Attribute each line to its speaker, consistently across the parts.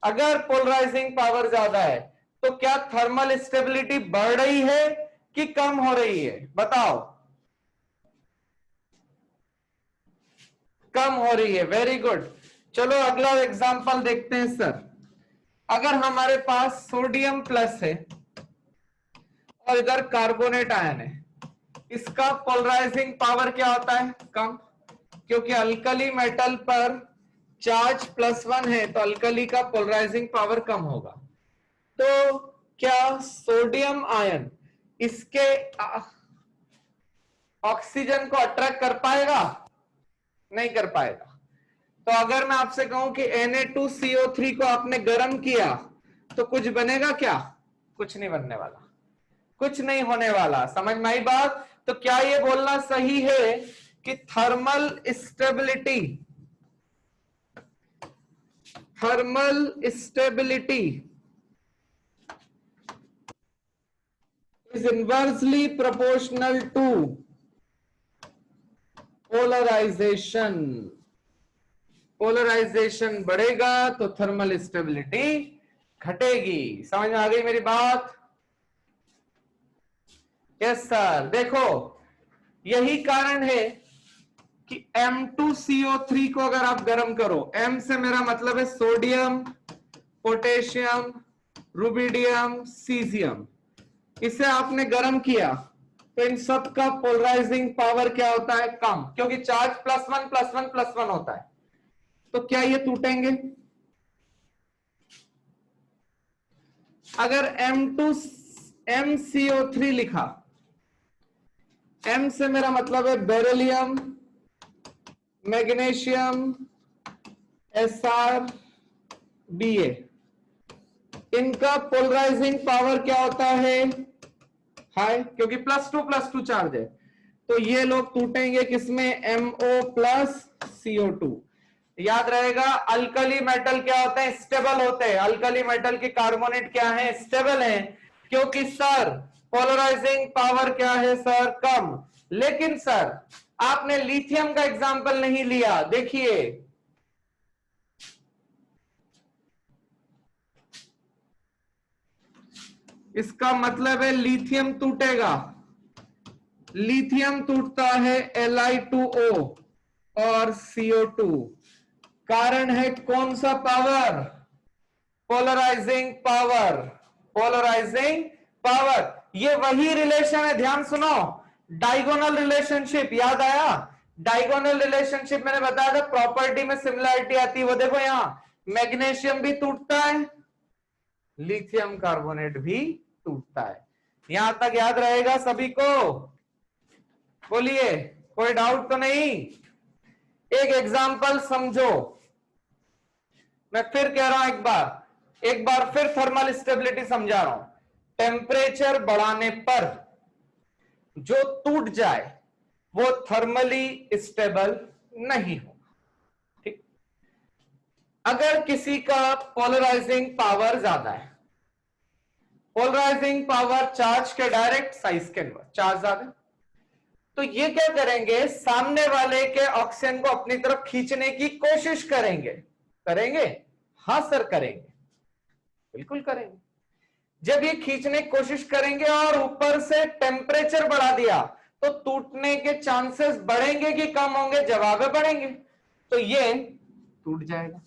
Speaker 1: अगर polarising power ज्यादा है तो क्या थर्मल स्टेबिलिटी बढ़ रही है कि कम हो रही है? बताओ। कम हो रही है। Very good. चलो अगला एग्जांपल देखते हैं सर। अगर हमारे पास सोडियम प्लस है और इधर कार्बोनेट आयन है, इसका पोलराइजिंग पावर क्या होता है? कम, क्योंकि अल्कली मेटल पर चार्ज +1 है तो अल्कली का पोलराइजिंग पावर कम होगा। तो क्या सोडियम आयन इसके ऑक्सीजन को अट्रैक्ट कर पाएगा? नहीं कर पाएगा। तो अगर मैं आपसे कहूं कि Na2CO3 को आपने गर्म किया तो कुछ बनेगा क्या? कुछ नहीं बनने वाला, कुछ नहीं होने वाला। समझ में आई बात? तो क्या ये बोलना सही है कि thermal stability is inversely proportional to polarization? Polarization बढ़ेगा तो थर्मल स्टेबिलिटी घटेगी। समझ में आ गई मेरी बात? Yes sir. देखो यही कारण है कि M2CO3 को अगर आप गर्म करो, M से मेरा मतलब है सोडियम, पोटेशियम, रुबिडियम, सीजियम, इसे आपने गर्म किया तो इन सब का पोलराइजिंग पावर क्या होता है? कम, क्योंकि चार्ज +1 होता है। तो क्या ये टूटेंगे? अगर MCO3 लिखा, M से मेरा मतलब है बेरिलियम, मैग्नीशियम, SrBa, इनका पोलराइजिंग पावर क्या होता है? हाई, क्योंकि +2 चार्ज है। तो ये लोग टूटेंगे किसमें? MO+CO2। याद रहेगा अल्कली मेटल क्या होते हैं? स्टेबल होते हैं। अल्कली मेटल के कार्बोनेट क्या है? स्टेबल है, क्योंकि सर पोलराइजिंग पावर क्या है सर? कम। लेकिन सर आपने लिथियम का एग्जांपल नहीं लिया। देखिए इसका मतलब है लिथियम टूटेगा। लिथियम टूटता है Li2O और CO2। कारण है कौन सा power? Polarizing power. Polarizing power. ये वही रिलेशन है, ध्यान सुनो, डायगोनल रिलेशनशिप। याद आया? डायगोनल रिलेशनशिप मैंने बताया था, प्रॉपर्टी में सिमिलरिटी आती है। वो देखो यहां मैग्नीशियम भी टूटता है, लिथियम कार्बोनेट भी टूटता है। यहां तक याद रहेगा सभी को? बोलिए, कोई डाउट तो नहीं? एक एग्जांपल समझो। मैं फिर कह रहा हूं, एक बार फिर थर्मल स्टेबिलिटी समझा रहा हूं। टेम्परेचर बढ़ाने पर जो टूट जाए वो थर्मली स्टेबल नहीं होगा। ठीक? अगर किसी का पोलराइजिंग पावर ज्यादा है, पोलराइजिंग पावर चार्ज के डायरेक्ट, साइज के इनवर्स, चार्ज ज्यादा, तो ये क्या करेंगे? सामने वाले के ऑक्सीजन को अपनी तरफ खींचने की कोशिश करेंगे। करेंगे? हाँ सर करेंगे, बिल्कुल करेंगे। जब ये खींचने की कोशिश करेंगे और ऊपर से टेम्परेचर बढ़ा दिया तो टूटने के चांसेस बढ़ेंगे कि कम होंगे? जवाब है बढ़ेंगे। तो ये टूट जाएगा।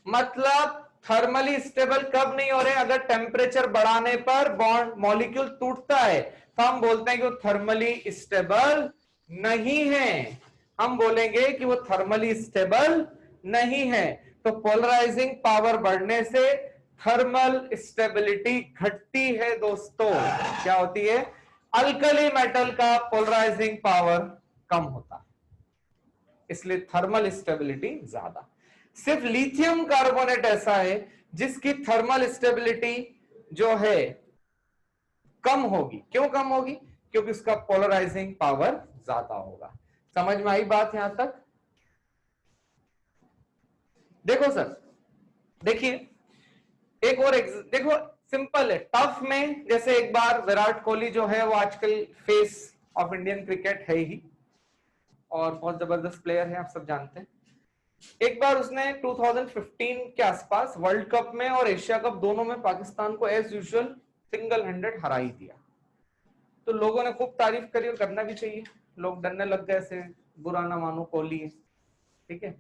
Speaker 1: मतलब थर्मली स्टेबल कब नहीं हो रहे? अगर टेम्परेचर बढ़ाने पर बॉन्ड मॉलिक्यूल टूटता है तो हम बोलते हैं कि वो थर्मली स्टेबल नहीं है। हम बोलेंगे कि वो थर्मली स्टेबल नहीं है। तो पोलराइजिंग पावर बढ़ने से थर्मल स्टेबिलिटी घटती है दोस्तों। क्या होती है? अल्कली मेटल का पोलराइजिंग पावर कम होता है, इसलिए थर्मल स्टेबिलिटी ज्यादा। सिर्फ लिथियम कार्बोनेट ऐसा है जिसकी थर्मल स्टेबिलिटी जो है कम होगी। क्यों कम होगी? क्योंकि उसका पोलराइजिंग पावर ज्यादा होगा। समझ में आई बात यहां तक? देखो सर, देखिए एक और देखो सिंपल है। टफ में जैसे एक बार विराट कोहली जो है वो आजकल फेस ऑफ इंडियन क्रिकेट है ही और बहुत जबरदस्त प्लेयर है, आप सब जानते हैं। एक बार उसने 2015 के आसपास वर्ल्ड कप में और एशिया कप दोनों में पाकिस्तान को एज यूजुअल सिंगल हैंडेड हरा ही दिया। तो लोगों ने खूब तारीफ करी और करना भी चाहिए। लोग डरने लग गए, ऐसे बुरा ना मानो कोहली, ठीक है,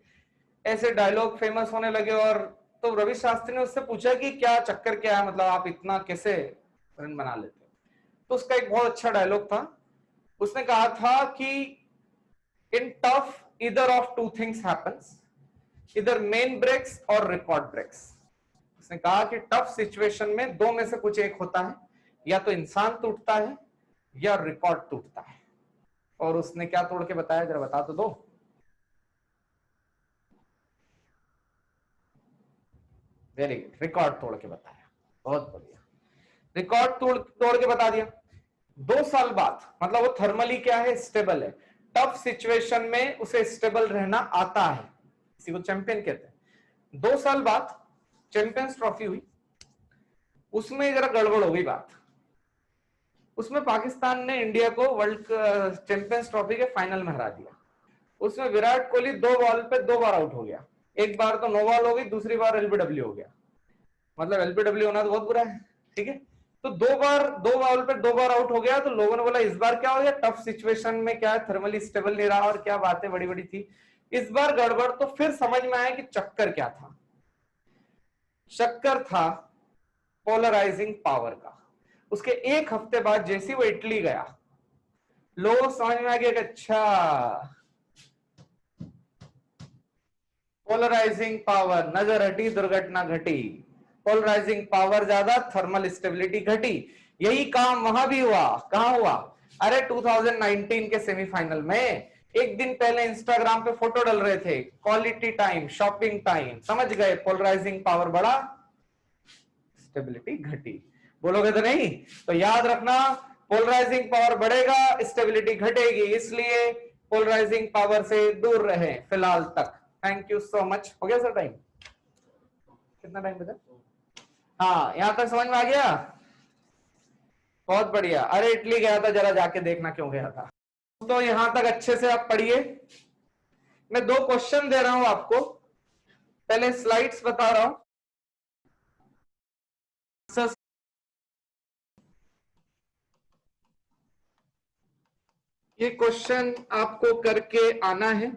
Speaker 1: ऐसे डायलॉग फेमस होने लगे। और तो रवि शास्त्री ने उससे पूछा कि क्या चक्कर क्या है, मतलब आप इतना कैसे रन बना लेते हो। तो उसका एक बहुत अच्छा डायलॉग था, उसने कहा था कि इन tough either of two things happens, इधर मेन ब्रेक्स और रिकॉर्ड ब्रेक्स। उसने कहा कि टफ सिचुएशन में दो में से कुछ एक होता है, या तो इंसान टूटता है या रिकॉर्ड टूटता है। और उसने क्या तोड़ के बताया, जरा बता तो दो। वेरी गुड, रिकॉर्ड तोड़ के बताया, बहुत बढ़िया, रिकॉर्ड तोड़ के बता दिया। 2 साल बाद, मतलब वो थर्मली क्या है, स्टेबल है, टफ सिचुएशन में उसे स्टेबल रहना आता है, इसी को चैंपियन कहते हैं। 2 साल बाद चैंपियंस ट्रॉफी हुई, उसमें जरा गड़बड़ हो गई बात। उसमें पाकिस्तान ने इंडिया को वर्ल्ड चैंपियंस ट्रॉफी के फाइनल में हरा दिया। उसमें विराट कोहली 2 बॉल पे 2 बार आउट हो गया, एक बार तो नो बॉल हो गई, दूसरी बार एलबीडब्ल्यू हो गया। मतलब एलबीडब्ल्यू होना तो बहुत बुरा है, ठीक है। तो 2 बॉल पे 2 बार आउट हो गया। तो लोगों ने बोला इस बार क्या हो गया, टफ सिचुएशन में क्या है, थर्मली स्टेबल नहीं रहा, और क्या बातें बड़ी बड़ी थी। इस बार गड़बड़। तो फिर समझ में आया कि चक्कर क्या था। चक्कर था पोलराइजिंग पावर का। उसके एक हफ्ते बाद जैसे वो इटली गया, लोग समझ में आ गया कि अच्छा, पोलराइजिंग पावर, नजर हटी दुर्घटना घटी। पोलराइजिंग पावर ज्यादा, थर्मल स्टेबिलिटी घटी। यही काम वहां भी हुआ। कहां हुआ, अरे 2019 के सेमीफाइनल में एक दिन पहले इंस्टाग्राम पे फोटो डल रहे थे, क्वालिटी टाइम, शॉपिंग टाइम, समझ गए, पोलराइजिंग पावर बढ़ा, स्टेबिलिटी घटी। बोलोगे तो नहीं, तो याद रखना, पोलराइजिंग पावर बढ़ेगा, स्टेबिलिटी घटेगी, इसलिए पोलराइजिंग पावर से दूर रहे फिलहाल तक। Thank you so much. हो गया सर टाइम, कितना टाइम बचा? हाँ, यहां तक समझ में आ गया, बहुत बढ़िया। अरे इटली गया था, जरा जाके देखना क्यों गया था। तो यहां तक अच्छे से आप पढ़िए। मैं 2 क्वेश्चन दे रहा हूं आपको, पहले स्लाइड्स बता रहा हूं, ये क्वेश्चन आपको करके आना है।